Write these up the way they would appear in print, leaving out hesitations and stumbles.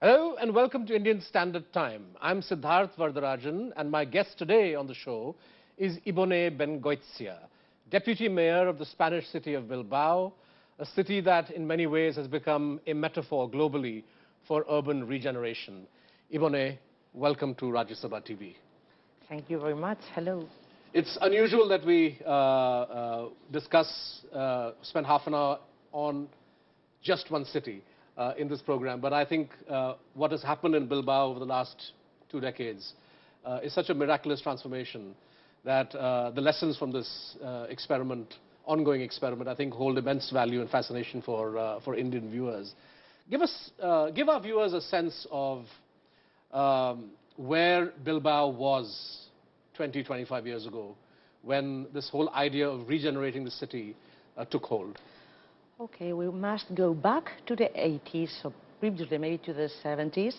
Hello and welcome to Indian Standard Time. I'm Siddharth Vardarajan and my guest today on the show is Ibone Bengoetxea, Deputy Mayor of the Spanish city of Bilbao, a city that in many ways has become a metaphor globally for urban regeneration. Ibone, welcome to Rajya Sabha TV. Thank you very much. Hello. It's unusual that we spend half an hour on just one city in this program, but I think what has happened in Bilbao over the last 2 decades is such a miraculous transformation that the lessons from this ongoing experiment, I think hold immense value and fascination for Indian viewers. Give our viewers a sense of where Bilbao was 20, 25 years ago when this whole idea of regenerating the city took hold. Okay, we must go back to the 80s, or previously maybe to the 70s.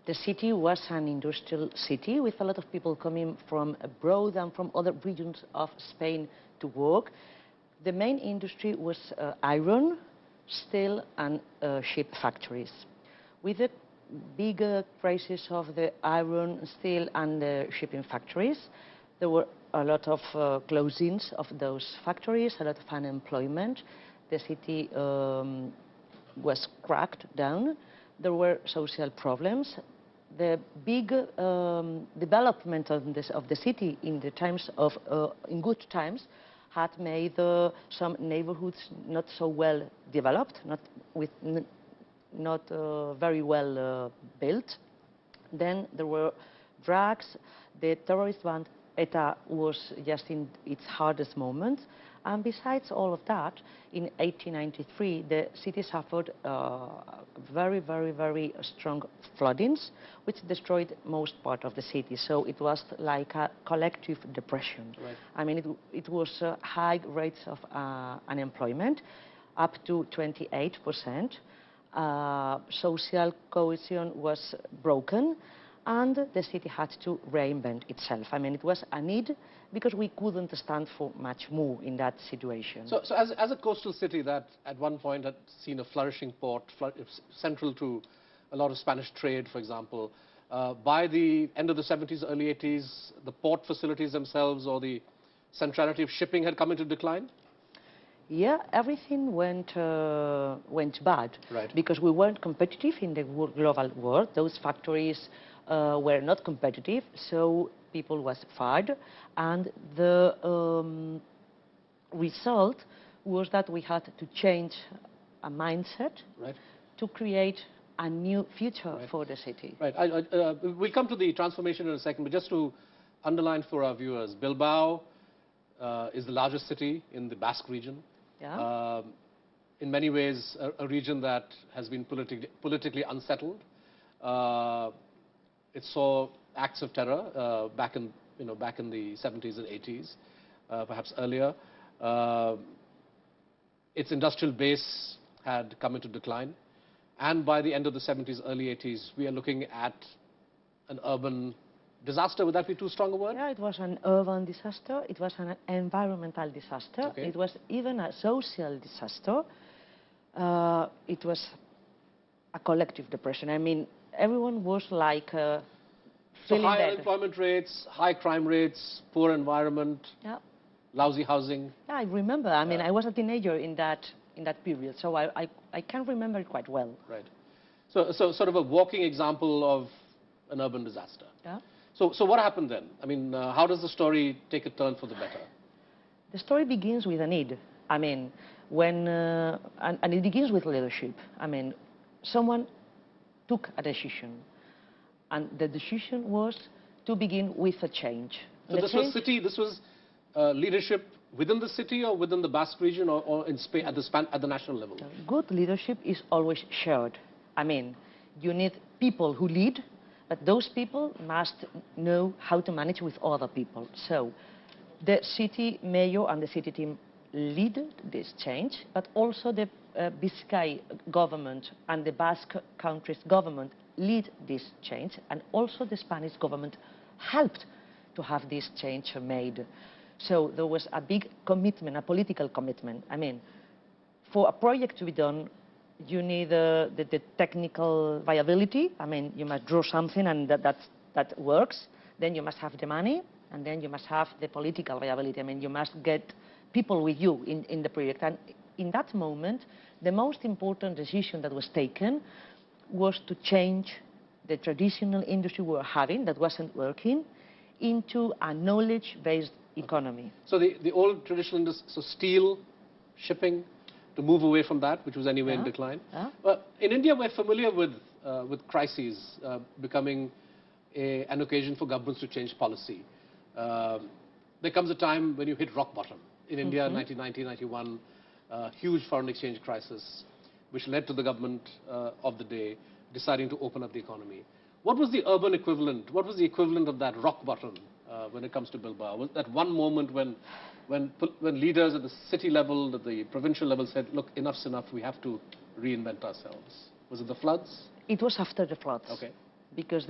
The city was an industrial city with a lot of people coming from abroad and from other regions of Spain to work. The main industry was iron, steel and ship factories. With the bigger crisis of the iron, steel and the shipping factories, there were a lot of closings of those factories, a lot of unemployment. The city was cracked down. There were social problems. The big development of the city in good times had made some neighborhoods not so well developed, not very well built. Then there were drugs. The terrorist band ETA was just in its hardest moment. And besides all of that, in 1893, the city suffered very, very, very strong floodings, which destroyed most part of the city. So it was like a collective depression. Right. I mean, it was high rates of unemployment, up to 28%. Social cohesion was broken, and the city had to reinvent itself. I mean, it was a need because we couldn't stand for much more in that situation. So as a coastal city that at one point had seen a flourishing port, central to a lot of Spanish trade, for example, by the end of the 70s, early 80s, the port facilities themselves or the centrality of shipping had come into decline? Yeah, everything went bad. Right. Because we weren't competitive in the global world. Those factories were not competitive, so people was fired, and the result was that we had to change a mindset. Right. To create a new future. Right. For the city. Right. We'll come to the transformation in a second, but just to underline for our viewers, Bilbao is the largest city in the Basque region. Yeah. In many ways, a region that has been politically unsettled. It saw acts of terror back in the 70s and 80s, perhaps earlier. Its industrial base had come into decline, and by the end of the 70s, early 80s, we are looking at an urban disaster. Would that be too strong a word? Yeah, it was an urban disaster. It was an environmental disaster. Okay. It was even a social disaster. It was a collective depression. I mean, everyone was like so high dead. Unemployment rates, high crime rates, poor environment, yeah. Lousy housing. Yeah, I remember. I mean, I was a teenager in that period, so I can remember it quite well. Right. So sort of a walking example of an urban disaster. Yeah. So what happened then? I mean, how does the story take a turn for the better? The story begins with a need. I mean, and it begins with leadership. I mean, someone took a decision, and the decision was to begin with a change. So this was leadership within the city or within the Basque region or in Spain at the national level? Good leadership is always shared. I mean, you need people who lead, but those people must know how to manage with other people. So the city mayor and the city team lead this change, but also the Biscay government and the Basque country's government lead this change, and also the Spanish government helped to have this change made. So there was a big commitment, a political commitment. I mean, for a project to be done, you need the technical viability. I mean, you must draw something and that works. Then you must have the money, and then you must have the political viability. I mean, you must get people with you in the project. And in that moment, the most important decision that was taken was to change the traditional industry we were having that wasn't working into a knowledge-based economy. So the old traditional industry, so steel, shipping, to move away from that, which was anyway in decline. But in India, we're familiar with crises becoming an occasion for governments to change policy. There comes a time when you hit rock bottom. In India, 1990, 1991, huge foreign exchange crisis, which led to the government of the day deciding to open up the economy. What was the urban equivalent? What was the equivalent of that rock bottom when it comes to Bilbao? Was that one moment when leaders at the city level, at the provincial level said, look, enough's enough, we have to reinvent ourselves? Was it the floods? It was after the floods. Okay. Because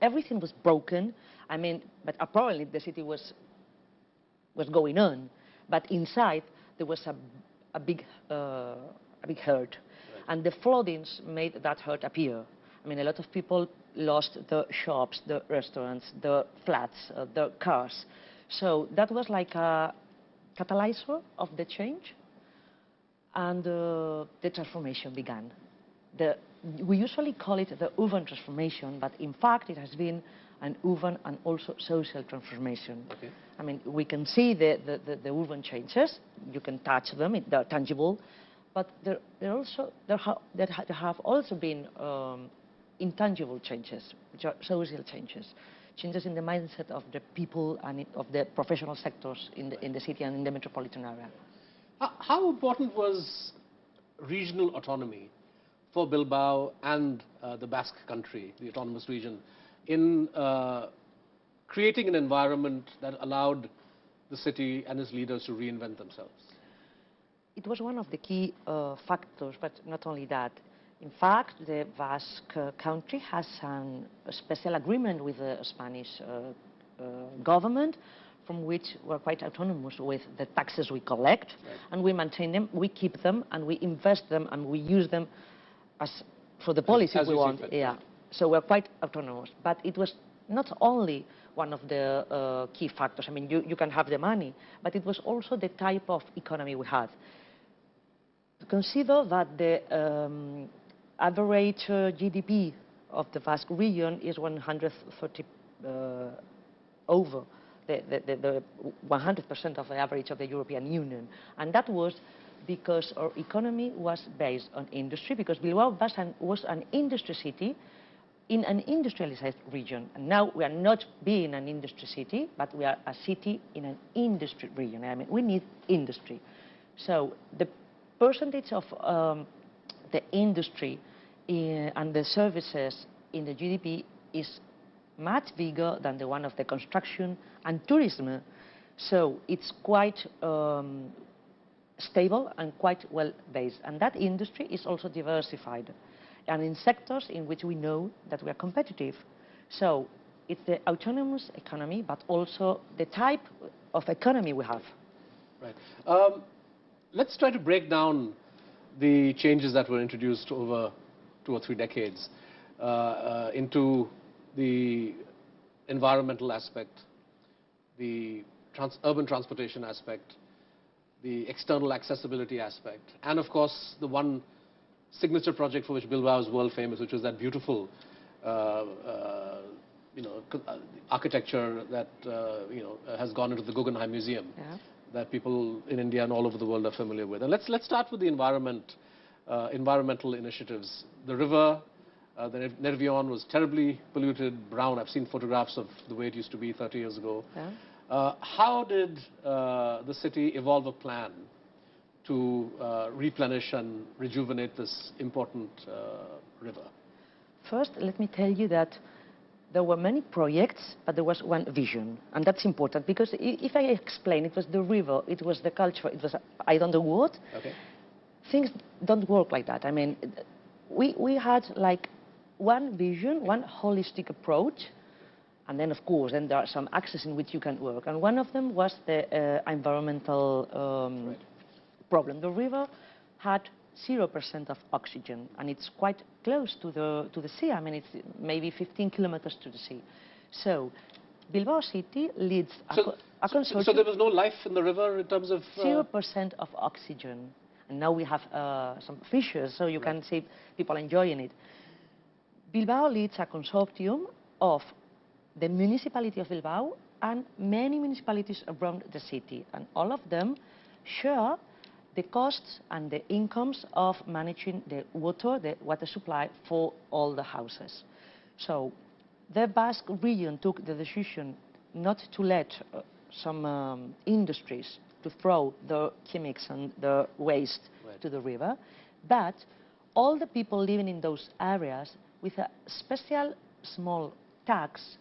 everything was broken. I mean, but apparently the city was going on. But inside, there was a big hurt. Right. And the floodings made that hurt appear. I mean, a lot of people lost the shops, the restaurants, the flats, the cars. So that was like a catalyzer of the change, and the transformation began. We usually call it the urban transformation, but in fact it has been an urban and also social transformation. Okay. I mean, we can see the urban changes, you can touch them, they're tangible, but there have also been intangible changes, which are social changes in the mindset of the people and of the professional sectors in the city and in the metropolitan area. How important was regional autonomy for Bilbao and the Basque country, the autonomous region, in creating an environment that allowed the city and its leaders to reinvent themselves? It was one of the key factors, but not only that. In fact, the Basque country has a special agreement with the Spanish government, from which we're quite autonomous with the taxes we collect, right. And we maintain them, we keep them, and we invest them, and we use them for the policy we want. Yeah. Right. So we're quite autonomous. But it was not only one of the key factors. I mean, you can have the money, but it was also the type of economy we had. Consider that the average GDP of the Basque region is 130 over the 100% of the average of the European Union. And that was because our economy was based on industry, because Bilbao was an industry city in an industrialized region. And now we are not being an industry city, but we are a city in an industry region. I mean, we need industry. So the percentage of the industry and the services in the GDP is much bigger than the one of the construction and tourism. So it's quite stable and quite well based. And that industry is also diversified, and in sectors in which we know that we are competitive. So it's the autonomous economy, but also the type of economy we have. Right. Let's try to break down the changes that were introduced over 2 or 3 decades into the environmental aspect, the urban transportation aspect, the external accessibility aspect, and of course the one signature project for which Bilbao is world famous, which is that beautiful architecture that has gone into the Guggenheim Museum, yeah, that people in India and all over the world are familiar with. And let's start with the environmental initiatives. The river, the Nervion, was terribly polluted, brown. I've seen photographs of the way it used to be 30 years ago. Yeah. How did the city evolve a plan to replenish and rejuvenate this important river? First, let me tell you that there were many projects, but there was one vision, and that's important, because if I explain, it was the river, it was the culture, it was I don't know what, okay, things don't work like that. I mean, we had like one vision, one holistic approach, and then of course, then there are some axes in which you can work, and one of them was the environmental right. problem. The river had 0% of oxygen, and it's quite close to the sea. I mean, it's maybe 15 kilometers to the sea. So Bilbao City leads a consortium. So there was no life in the river in terms of... 0% of oxygen. And now we have some fishes, so you can see people enjoying it. Bilbao leads a consortium of the municipality of Bilbao and many municipalities around the city. And all of them share the costs and the incomes of managing the water supply for all the houses. So the Basque region took the decision not to let some industries to throw the chemics and the waste to the river, but all the people living in those areas with a special small tax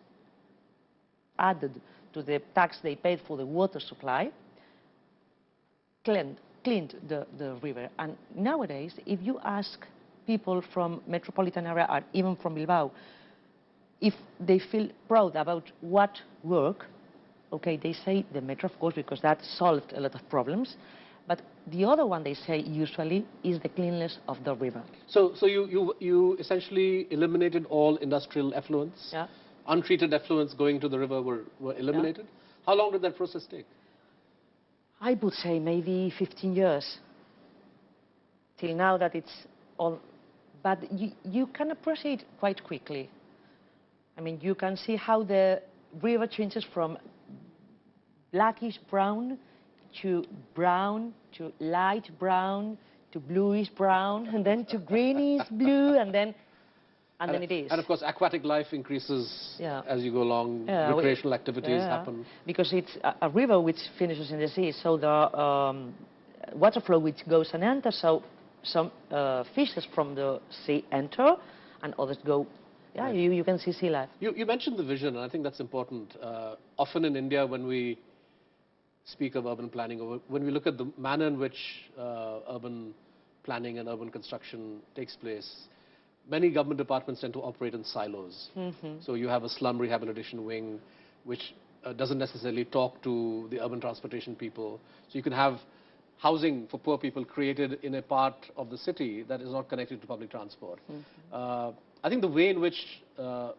added to the tax they paid for the water supply, cleaned the river. And nowadays, if you ask people from metropolitan area or even from Bilbao if they feel proud about what work, okay, they say the metro, of course, because that solved a lot of problems. But the other one they say usually is the cleanliness of the river. So you essentially eliminated all industrial effluents? Yeah. Untreated effluents going to the river were eliminated? Yeah. How long did that process take? I would say maybe 15 years. Till now that it's all... But you can appreciate quite quickly. I mean, you can see how the river changes from blackish brown to light brown to bluish brown and then to greenish blue and then it is. And of course aquatic life increases as you go along, recreational activities happen. Because it's a river which finishes in the sea, so the water flow which goes and enters, so some fishes from the sea enter and others go. Yeah, right. You can see sea life. You mentioned the vision, and I think that's important. Often in India when we speak of urban planning, or when we look at the manner in which urban planning and urban construction takes place, many government departments tend to operate in silos. Mm-hmm. So you have a slum rehabilitation wing, which doesn't necessarily talk to the urban transportation people. So you can have housing for poor people created in a part of the city that is not connected to public transport. Mm-hmm. I think the way in which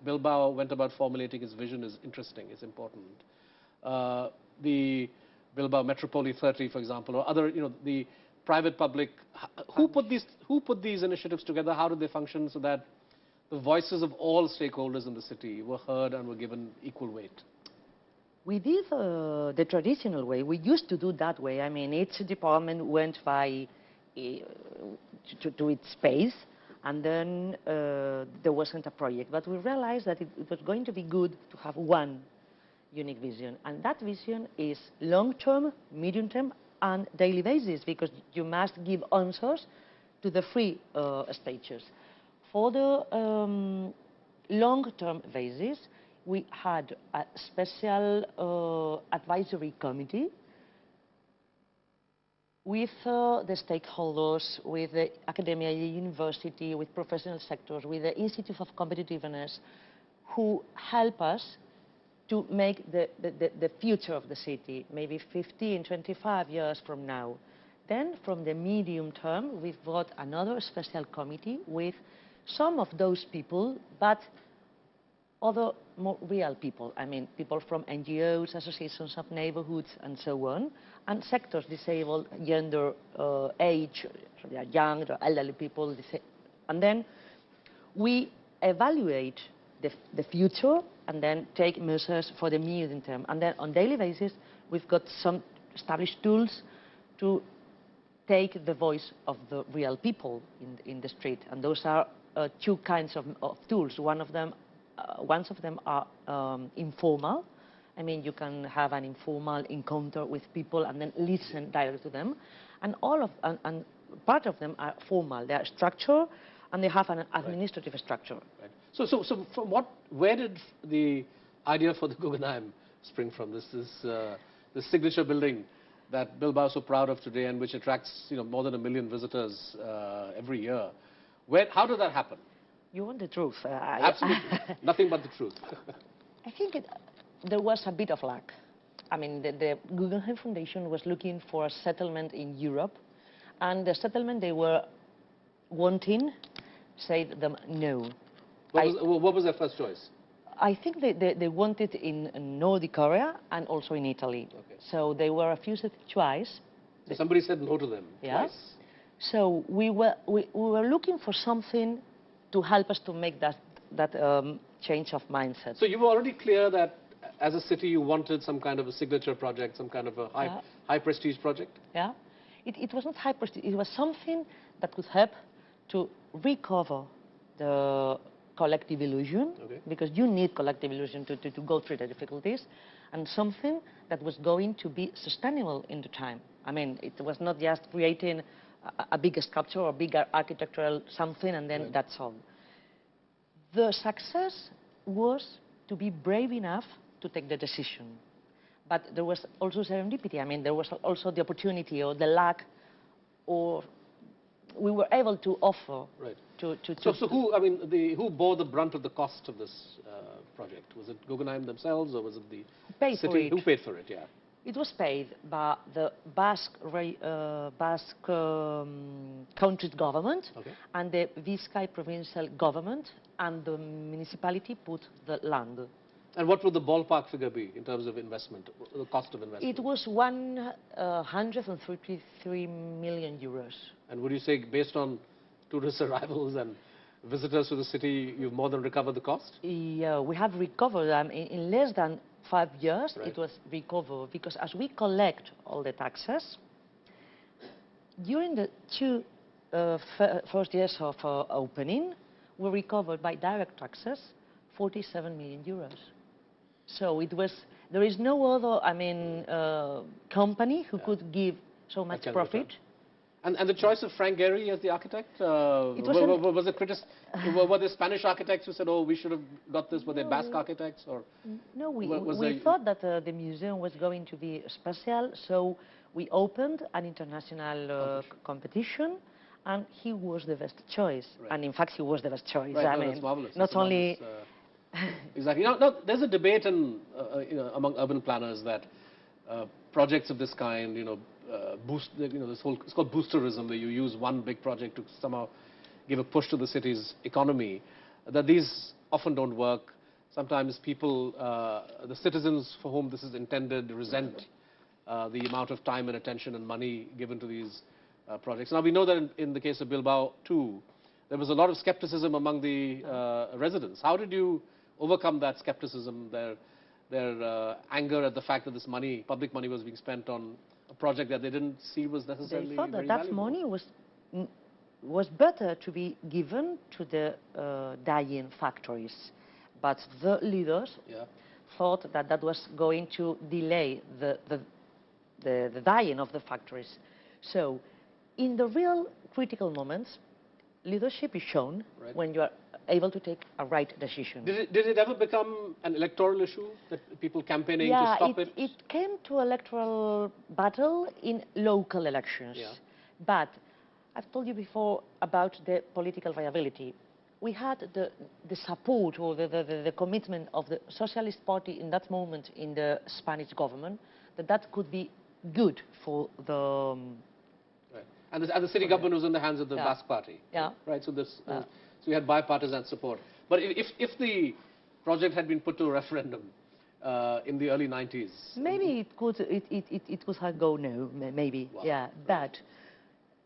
Bilbao went about formulating its vision is interesting, it's important. The Bilbao Metropole 30, for example, or other, the private-public, who put these initiatives together? How did they function so that the voices of all stakeholders in the city were heard and were given equal weight? We did the traditional way. We used to do that way. I mean, each department went by to its space, and then there wasn't a project. But we realized that it was going to be good to have one unique vision, and that vision is long-term, medium-term, and daily basis, because you must give answers to the three stages. For the long-term basis, we had a special advisory committee with the stakeholders, with the academia, the university, with professional sectors, with the Institute of Competitiveness, who help us to make the future of the city, maybe 15, 25 years from now. Then, from the medium term, we've got another special committee with some of those people, but other more real people. I mean, people from NGOs, associations of neighborhoods, and so on, and sectors, disabled, gender, age, so they are young, they are elderly people, and then we evaluate the future and then take measures for the medium term. And then on daily basis, we've got some established tools to take the voice of the real people in the street. And those are two kinds of tools. One of them are informal. I mean, you can have an informal encounter with people and then listen directly to them. And and part of them are formal. They are structured and they have an administrative structure. Right. So from where did the idea for the Guggenheim spring from? This signature building that Bilbao is so proud of today and which attracts more than 1 million visitors every year. How did that happen? You want the truth? Absolutely, nothing but the truth. I think there was a bit of luck. I mean, the Guggenheim Foundation was looking for a settlement in Europe, and the settlement they were wanting, said them no. What was their first choice? I think they wanted in Nordic Korea and also in Italy. Okay. So they were refused twice. So somebody said no to them twice. So we were looking for something to help us to make that change of mindset. So you were already clear that as a city you wanted some kind of a signature project, some kind of a high prestige project? Yeah. It was not high prestige. It was something that could help to recover the collective illusion, because you need collective illusion to go through the difficulties, and something that was going to be sustainable in the time. I mean, it was not just creating a bigger sculpture or bigger architectural something and then that's all. The success was to be brave enough to take the decision. But there was also serendipity. I mean, there was also the opportunity or the lack, or we were able to offer. Right. So who bore the brunt of the cost of this project? Was it Guggenheim themselves, or was it the city? Who paid for it? Yeah. It was paid by the Basque country government and the Vizcay provincial government, and the municipality put the land. And what would the ballpark figure be in terms of investment, the cost of investment? It was 133 million euros. And would you say, based on tourist arrivals and visitors to the city, you've more than recovered the cost? Yeah, we have recovered. In less than 5 years, it was recovered, because as we collect all the taxes, during the first years of opening, we recovered by direct taxes 47 million euros. So there is no other, company who could give so much profit. And the choice of Frank Gehry as the architect, were there Spanish architects who said, oh, we should have got this? Were they Basque architects? Or no, we thought that the museum was going to be special, so we opened an international competition, and he was the best choice. And in fact, he was the best choice. That's marvelous. Not only... Exactly. Now, there's a debate among urban planners that projects of this kind, boost, it's called boosterism, where you use one big project to somehow give a push to the city's economy, that these often don't work. Sometimes people, the citizens for whom this is intended, resent the amount of time and attention and money given to these projects. Now, we know that in the case of Bilbao, too, there was a lot of skepticism among the residents. How did you overcome that skepticism, their anger at the fact that this money, public money, was being spent on a project that they didn't see was necessarily very valuable? They thought that money was better to be given to the dying factories. But the leaders thought that was going to delay the dying of the factories. So in the real critical moments, leadership is shown when you are able to take a right decision. Did it ever become an electoral issue, that people campaigning to stop it? It came to electoral battle in local elections. But I've told you before about the political viability. We had the support or the commitment of the Socialist Party in that moment in the Spanish government, that could be good for the... And the city government was in the hands of the Basque Party. Right. So so you had bipartisan support. But if the project had been put to a referendum in the early 90s, maybe it could have gone no. Maybe. Wow. But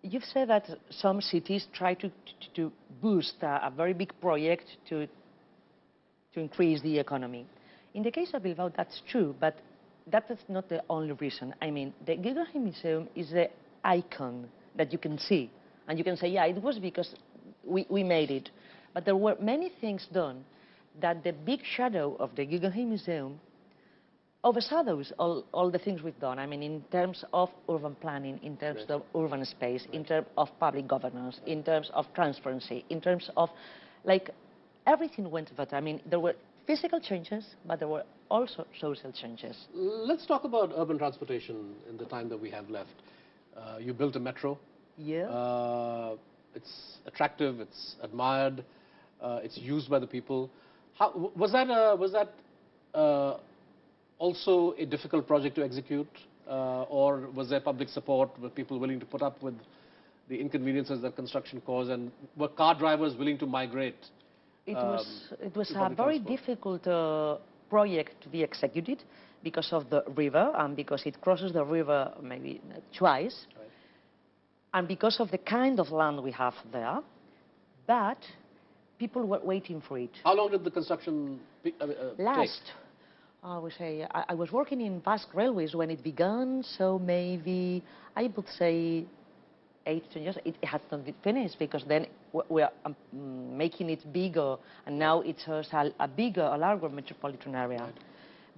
you've said that some cities try to boost a very big project to increase the economy. In the case of Bilbao, that's true, but that is not the only reason. I mean, the Guggenheim Museum is the icon that you can see, and you can say, yeah, it was because we made it. But there were many things done that the big shadow of the Guggenheim Museum overshadows all the things we've done. I mean, in terms of urban planning, in terms of urban space, in terms of public governance, in terms of transparency, in terms of, everything went better. I mean, there were physical changes, but there were also social changes. Let's talk about urban transportation in the time that we have left. You built a metro. Yeah. It's attractive, it's admired, it's used by the people. Was that also a difficult project to execute, or was there public support? Were people willing to put up with the inconveniences that construction caused, and were car drivers willing to migrate? It was to a public very transport? difficult project to be executed because of the river and because it crosses the river maybe twice, Right. and because of the kind of land we have there. But people were waiting for it. How long did the construction take? I would say, I was working in Basque Railways when it began, so maybe I would say 8 to 10 years. It has not been finished because then we are making it bigger, and now it's a bigger, a larger metropolitan area. Right.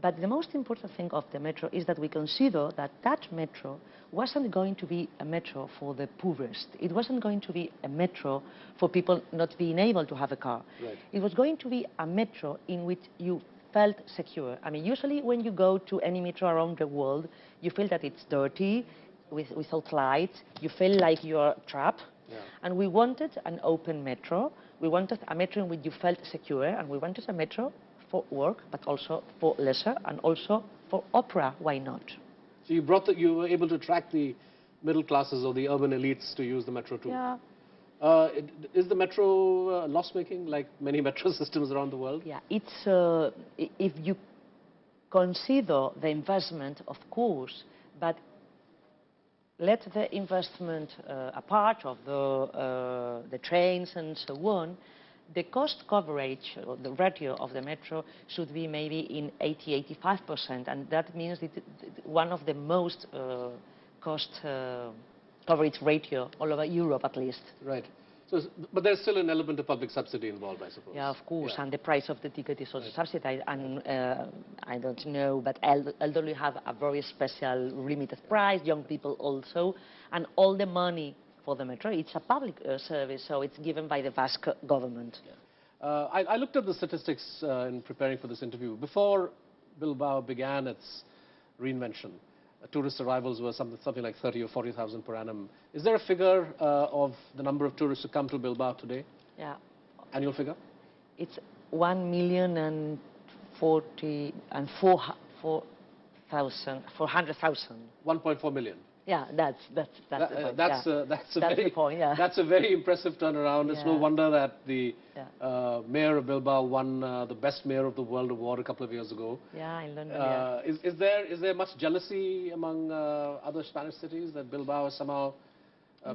But the most important thing of the metro is that we consider that that metro wasn't going to be a metro for the poorest. It wasn't going to be a metro for people not being able to have a car. Right. It was going to be a metro in which you felt secure. I mean, usually when you go to any metro around the world, you feel that it's dirty, without lights, you feel like you're trapped. Yeah. And we wanted an open metro. We wanted a metro in which you felt secure, and we wanted a metro for work, but also for leisure, and also for opera. Why not? So you were able to attract the middle classes or the urban elites to use the metro too. Yeah. Is the metro loss-making, like many metro systems around the world? Yeah, it's if you consider the investment, of course, but let the investment apart of the trains and so on, the cost coverage, or the ratio of the metro, should be maybe in 80–85%, and that means that one of the most cost coverage ratio all over Europe, at least. Right. So, but there's still an element of public subsidy involved, I suppose. Yeah, of course, Yeah. and the price of the ticket is also Right. subsidized, and I don't know, but elderly have a very special limited price, young people also, and all the money for the metro, it's a public service, so it's given by the Basque government. Yeah. I looked at the statistics in preparing for this interview. Before Bilbao began its reinvention, tourist arrivals were something like 30 or 40,000 per annum. Is there a figure of the number of tourists who come to Bilbao today? Yeah. Annual figure? It's 1,044,000. 1.4 million. Yeah, that's the point. That's the point, yeah. That's a very impressive turnaround. It's no Yeah. wonder that the Yeah. mayor of Bilbao won the Best Mayor of the World award a couple of years ago. Yeah, in London, yeah. Is there much jealousy among other Spanish cities that Bilbao has somehow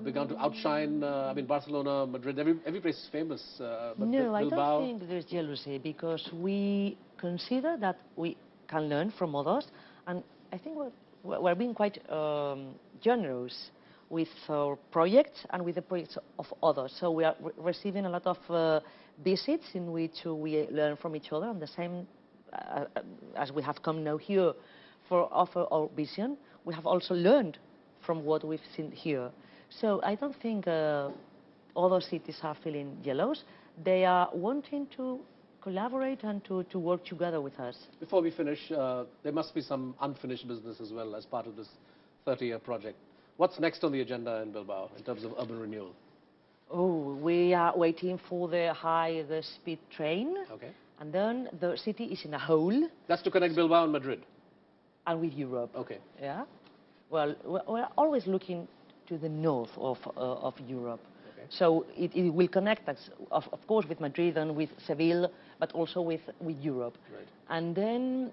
begun to outshine? I mean, Barcelona, Madrid, every place is famous. But No, I Bilbao, don't think there's jealousy, because we consider that we can learn from others, and I think we're being quite generous with our projects and with the projects of others. So we are receiving a lot of visits in which we learn from each other, and the same as we have come now here for offer our vision, we have also learned from what we've seen here. So I don't think other cities are feeling jealous. They are wanting to collaborate and to work together with us. before we finish, there must be some unfinished business as well as part of this 30-year project. What's next on the agenda in Bilbao in terms of urban renewal? Oh, we are waiting for the high-speed train, Okay. and then the city is in a hole, That's to connect Bilbao and Madrid. and with Europe. Okay. Yeah. Well, we're always looking to the north of Europe. Okay. So it will connect us, of course, with Madrid and with Seville, but also with Europe. Right. And then,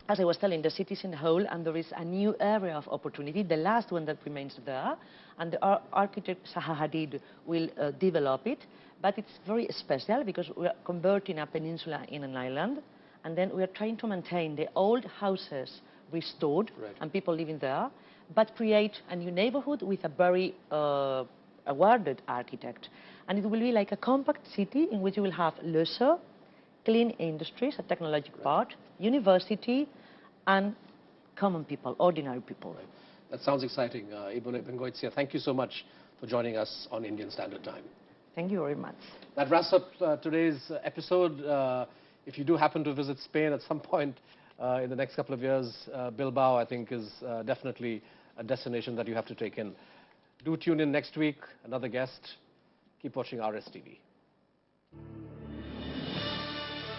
as I was telling, the city is in a hole, and there is a new area of opportunity, the last one that remains there, and the architect Zaha Hadid will develop it. But it's very special because we are converting a peninsula in an island, and then we are trying to maintain the old houses restored, Right. and people living there, but create a new neighborhood with a very awarded architect. And it will be like a compact city in which you will have leisure, clean industries, a technological part, university, and common people, ordinary people. Right. That sounds exciting. Ibone Bengoetxea, thank you so much for joining us on Indian Standard Time. Thank you very much. That wraps up today's episode. If you do happen to visit Spain at some point in the next couple of years, Bilbao, I think, is definitely a destination that you have to take in. Do tune in next week, another guest. Keep watching RSTV.